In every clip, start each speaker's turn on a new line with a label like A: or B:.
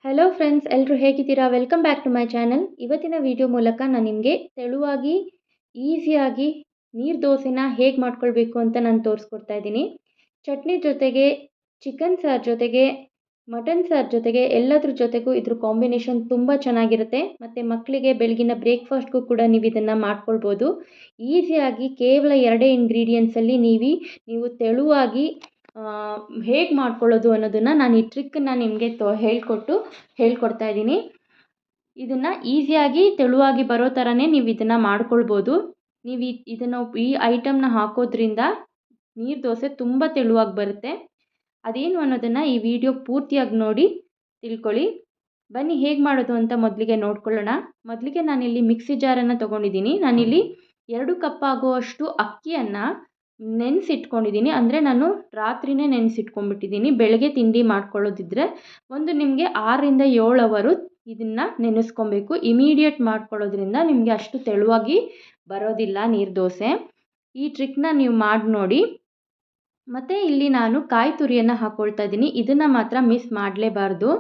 A: Hello friends, ಎಲ್ಲರೂ ಹೇಗಿದ್ದೀರಾ? Welcome back to my channel. ಇವತ್ತಿನ ವಿಡಿಯೋ ಮೂಲಕ ನಾನು ನಿಮಗೆ ತೆಳುವಾಗಿ, ಈಸಿಯಾಗಿ ನೀರು ದೋಸೆನ ಹೇಗೆ ಮಾಡ್ಕೊಳ್ಬೇಕು ಅಂತ ನಾನು ತೋರಿಸ್ಕೊಡ್ತಾ ಇದ್ದೀನಿ. ಚಟ್ನಿ ಜೊತೆಗೆ, ಚಿಕನ್ ಸಾರು ಜೊತೆಗೆ, ಮಟನ್ ಸಾರು ಜೊತೆಗೆ ಎಲ್ಲದ್ರ ಜೊತೆಗೂ ಇದ್ರ ಕಾಂಬಿನೇಷನ್ ತುಂಬ ಚೆನ್ನಾಗಿರುತ್ತೆ. ಮತ್ತು ಮಕ್ಕಳಿಗೆ ಬೆಳಗಿನ ಬ್ರೇಕ್ಫಾಸ್ಟ್ಗೂ ಕೂಡ ನೀವು ಇದನ್ನು ಮಾಡ್ಕೊಳ್ಬೋದು. ಈಸಿಯಾಗಿ ಕೇವಲ 2 ಇಂಗ್ರೀಡಿಯೆಂಟ್ಸಲ್ಲಿ ನೀವು ತೆಳುವಾಗಿ ಹೇಗೆ ಮಾಡ್ಕೊಳ್ಳೋದು ಅನ್ನೋದನ್ನು ನಾನು ಈ ಟ್ರಿಕ್ಕನ್ನು ನಿಮಗೆ ಹೇಳ್ಕೊಡ್ತಾ ಇದ್ದೀನಿ. ಇದನ್ನು ಈಸಿಯಾಗಿ ತೆಳುವಾಗಿ ಬರೋ ಥರನೇ ನೀವು ಇದನ್ನು ಮಾಡ್ಕೊಳ್ಬೋದು. ನೀವು ಈ ಐಟಮ್ನ ಹಾಕೋದ್ರಿಂದ ನೀರು ದೋಸೆ ತುಂಬ ತೆಳುವಾಗಿ ಬರುತ್ತೆ. ಅದೇನು ಅನ್ನೋದನ್ನು ಈ ವಿಡಿಯೋ ಪೂರ್ತಿಯಾಗಿ ನೋಡಿ ತಿಳ್ಕೊಳ್ಳಿ. ಬನ್ನಿ ಹೇಗೆ ಮಾಡೋದು ಅಂತ ಮೊದಲಿಗೆ ನೋಡ್ಕೊಳ್ಳೋಣ. ಮೊದಲಿಗೆ ನಾನಿಲ್ಲಿ ಮಿಕ್ಸಿ ಜಾರನ್ನು ತೊಗೊಂಡಿದ್ದೀನಿ. ನಾನಿಲ್ಲಿ 2 ಕಪ್ ಆಗುವಷ್ಟು ಅಕ್ಕಿಯನ್ನು ನೆನೆಸಿಟ್ಕೊಂಡಿದ್ದೀನಿ. ಅಂದರೆ ನಾನು ರಾತ್ರಿಯೇ ನೆನೆಸಿಟ್ಕೊಂಡ್ಬಿಟ್ಟಿದ್ದೀನಿ. ಬೆಳಗ್ಗೆ ತಿಂಡಿ ಮಾಡ್ಕೊಳ್ಳೋದಿದ್ದರೆ ನಿಮಗೆ 6ರಿಂದ 7 ಅವರು ಇದನ್ನು ನೆನೆಸ್ಕೊಬೇಕು. ಇಮಿಡಿಯೇಟ್ ಮಾಡ್ಕೊಳ್ಳೋದ್ರಿಂದ ನಿಮಗೆ ಅಷ್ಟು ತೆಳುವಾಗಿ ಬರೋದಿಲ್ಲ ನೀರು ದೋಸೆ. ಈ ಟ್ರಿಕ್ನ ನೀವು ಮಾಡಿ ನೋಡಿ. ಮತ್ತು ಇಲ್ಲಿ ನಾನು ಕಾಯಿ ತುರಿಯನ್ನು ಹಾಕ್ಕೊಳ್ತಾ ಇದ್ದೀನಿ. ಇದನ್ನು ಮಾತ್ರ ಮಿಸ್ ಮಾಡಲೇಬಾರ್ದು.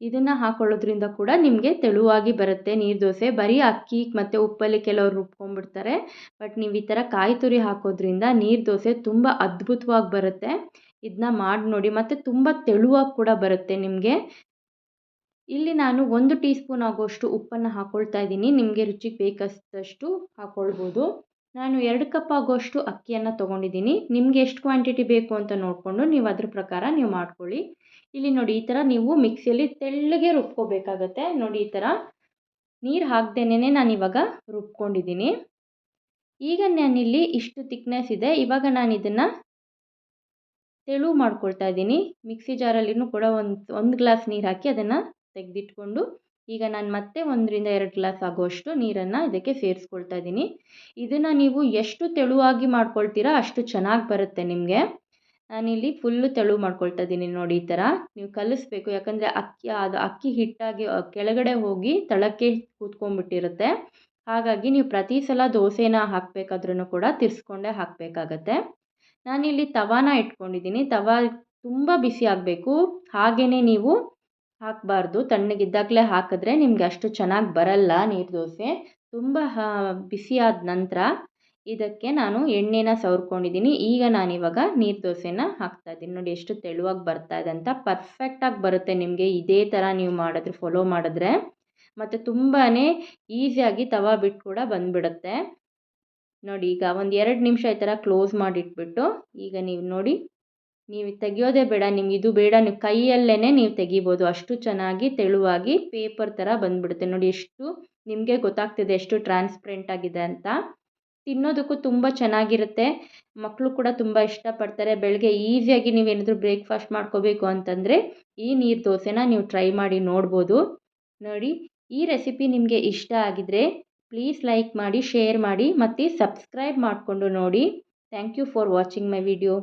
A: ಇದನ್ನು ಹಾಕ್ಕೊಳ್ಳೋದ್ರಿಂದ ಕೂಡ ನಿಮಗೆ ತೆಳುವಾಗಿ ಬರುತ್ತೆ ನೀರು ದೋಸೆ. ಬರೀ ಅಕ್ಕಿ ಮತ್ತು ಉಪ್ಪಲ್ಲಿ ಕೆಲವರು ರುಬ್ಕೊಂಡ್ಬಿಡ್ತಾರೆ. ಬಟ್ ನೀವು ಈ ಥರ ಕಾಯಿ ತುರಿ ಹಾಕೋದ್ರಿಂದ ನೀರು ದೋಸೆ ತುಂಬ ಅದ್ಭುತವಾಗಿ ಬರುತ್ತೆ. ಇದನ್ನ ಮಾಡಿ ನೋಡಿ. ಮತ್ತು ತುಂಬ ತೆಳುವಾಗಿ ಕೂಡ ಬರುತ್ತೆ ನಿಮಗೆ. ಇಲ್ಲಿ ನಾನು 1 ಟೀ ಸ್ಪೂನ್ ಆಗುವಷ್ಟು ಉಪ್ಪನ್ನು ಹಾಕ್ಕೊಳ್ತಾ ಇದ್ದೀನಿ. ನಿಮಗೆ ರುಚಿಗೆ ಬೇಕಷ್ಟು ಹಾಕ್ಕೊಳ್ಬೋದು. ನಾನು 2 ಕಪ್ ಆಗುವಷ್ಟು ಅಕ್ಕಿಯನ್ನು ತೊಗೊಂಡಿದ್ದೀನಿ. ನಿಮಗೆ ಎಷ್ಟು ಕ್ವಾಂಟಿಟಿ ಬೇಕು ಅಂತ ನೋಡಿಕೊಂಡು ನೀವು ಅದ್ರ ಪ್ರಕಾರ ನೀವು ಮಾಡ್ಕೊಳ್ಳಿ. ಇಲ್ಲಿ ನೋಡಿ, ಈ ಥರ ನೀವು ಮಿಕ್ಸಿಯಲ್ಲಿ ತೆಳ್ಳಗೆ ರುಬ್ಕೋಬೇಕಾಗತ್ತೆ. ನೋಡಿ, ಈ ಥರ ನೀರು ಹಾಕ್ದೇನೆ ನಾನು ಇವಾಗ ರುಬ್ಕೊಂಡಿದ್ದೀನಿ. ಈಗ ನಾನಿಲ್ಲಿ ಇಷ್ಟು ಥಿಕ್ನೆಸ್ ಇದೆ. ಇವಾಗ ನಾನು ಇದನ್ನು ತೆಳು ಮಾಡ್ಕೊಳ್ತಾ ಇದ್ದೀನಿ. ಮಿಕ್ಸಿ ಜಾರಲ್ಲಿನೂ ಕೂಡ ಒಂದು ಗ್ಲಾಸ್ ನೀರು ಹಾಕಿ ಅದನ್ನು ತೆಗೆದಿಟ್ಕೊಂಡು ಈಗ ನಾನು ಮತ್ತೆ 1ರಿಂದ 2 ಗ್ಲಾಸ್ ಆಗುವಷ್ಟು ನೀರನ್ನು ಇದಕ್ಕೆ ಸೇರಿಸ್ಕೊಳ್ತಾ ಇದ್ದೀನಿ. ಇದನ್ನು ನೀವು ಎಷ್ಟು ತೆಳುವಾಗಿ ಮಾಡ್ಕೊಳ್ತೀರಾ ಅಷ್ಟು ಚೆನ್ನಾಗಿ ಬರುತ್ತೆ ನಿಮಗೆ. ನಾನಿಲ್ಲಿ ಫುಲ್ಲು ತೆಳು ಮಾಡ್ಕೊಳ್ತಾ ಇದ್ದೀನಿ. ನೋಡಿ, ಈ ಥರ ನೀವು ಕಲಿಸ್ಬೇಕು. ಯಾಕಂದರೆ ಅಕ್ಕಿ ಹಿಟ್ಟಾಗಿ ಕೆಳಗಡೆ ಹೋಗಿ ತಳಕ್ಕೆ ಕೂತ್ಕೊಂಡ್ಬಿಟ್ಟಿರುತ್ತೆ. ಹಾಗಾಗಿ ನೀವು ಪ್ರತಿ ಸಲ ದೋಸೆನ ಹಾಕಬೇಕಾದ್ರೂ ಕೂಡ ತಿರ್ಸ್ಕೊಂಡೇ ಹಾಕಬೇಕಾಗತ್ತೆ. ನಾನಿಲ್ಲಿ ತವಾನ ಇಟ್ಕೊಂಡಿದ್ದೀನಿ. ತವಾ ತುಂಬ ಬಿಸಿ ಆಗಬೇಕು. ಹಾಗೆಯೇ ನೀವು ಹಾಕಬಾರ್ದು. ತಣ್ಣಗಿದ್ದಾಗಲೇ ಹಾಕಿದ್ರೆ ನಿಮಗೆ ಅಷ್ಟು ಚೆನ್ನಾಗಿ ಬರಲ್ಲ ನೀರು ದೋಸೆ. ತುಂಬ ಬಿಸಿಯಾದ ನಂತರ ಇದಕ್ಕೆ ನಾನು ಎಣ್ಣೆನ ಸವರ್ಕೊಂಡಿದ್ದೀನಿ. ಈಗ ನಾನಿವಾಗ ನೀರು ದೋಸೆನ ಹಾಕ್ತಾಯಿದ್ದೀನಿ. ನೋಡಿ ಎಷ್ಟು ತೆಳುವಾಗಿ ಬರ್ತಾ ಇದೆ ಅಂತ. ಪರ್ಫೆಕ್ಟಾಗಿ ಬರುತ್ತೆ ನಿಮಗೆ ಇದೇ ಥರ ನೀವು ಫಾಲೋ ಮಾಡಿದ್ರೆ. ಮತ್ತು ತುಂಬಾ ಈಸಿಯಾಗಿ ತವಾ ಬಿಟ್ಟು ಕೂಡ ಬಂದುಬಿಡುತ್ತೆ. ನೋಡಿ, ಈಗ 2 ನಿಮಿಷ ಈ ಥರ ಕ್ಲೋಸ್ ಮಾಡಿಟ್ಬಿಟ್ಟು ಈಗ ನೀವು ನೋಡಿ, ನೀವು ತೆಗಿಯೋದೇ ಬೇಡ. ನಿಮ್ಗೆ ಇದು ಬೇಡ, ನೀವು ಕೈಯಲ್ಲೇ ನೀವು ತೆಗಿಬೋದು. ಅಷ್ಟು ಚೆನ್ನಾಗಿ ತೆಳುವಾಗಿ ಪೇಪರ್ ಥರ ಬಂದುಬಿಡುತ್ತೆ. ನೋಡಿ, ಎಷ್ಟು ನಿಮಗೆ ಗೊತ್ತಾಗ್ತಿದೆ ಎಷ್ಟು ಟ್ರಾನ್ಸ್ಪರೆಂಟ್ ಆಗಿದೆ ಅಂತ. ತಿನ್ನೋದಕ್ಕೂ ತುಂಬ ಚೆನ್ನಾಗಿರುತ್ತೆ. ಮಕ್ಕಳು ಕೂಡ ತುಂಬ ಇಷ್ಟಪಡ್ತಾರೆ. ಬೆಳಗ್ಗೆ ಈಸಿಯಾಗಿ ನೀವೇನಾದರೂ ಬ್ರೇಕ್ಫಾಸ್ಟ್ ಮಾಡ್ಕೋಬೇಕು ಅಂತಂದರೆ ಈ ನೀರು ದೋಸೆನ ನೀವು ಟ್ರೈ ಮಾಡಿ ನೋಡ್ಬೋದು. ನೋಡಿ, ಈ ರೆಸಿಪಿ ನಿಮಗೆ ಇಷ್ಟ ಆಗಿದರೆ ಪ್ಲೀಸ್ ಲೈಕ್ ಮಾಡಿ, ಶೇರ್ ಮಾಡಿ ಮತ್ತು ಸಬ್ಸ್ಕ್ರೈಬ್ ಮಾಡಿಕೊಂಡು ನೋಡಿ. Thank you for watching my video.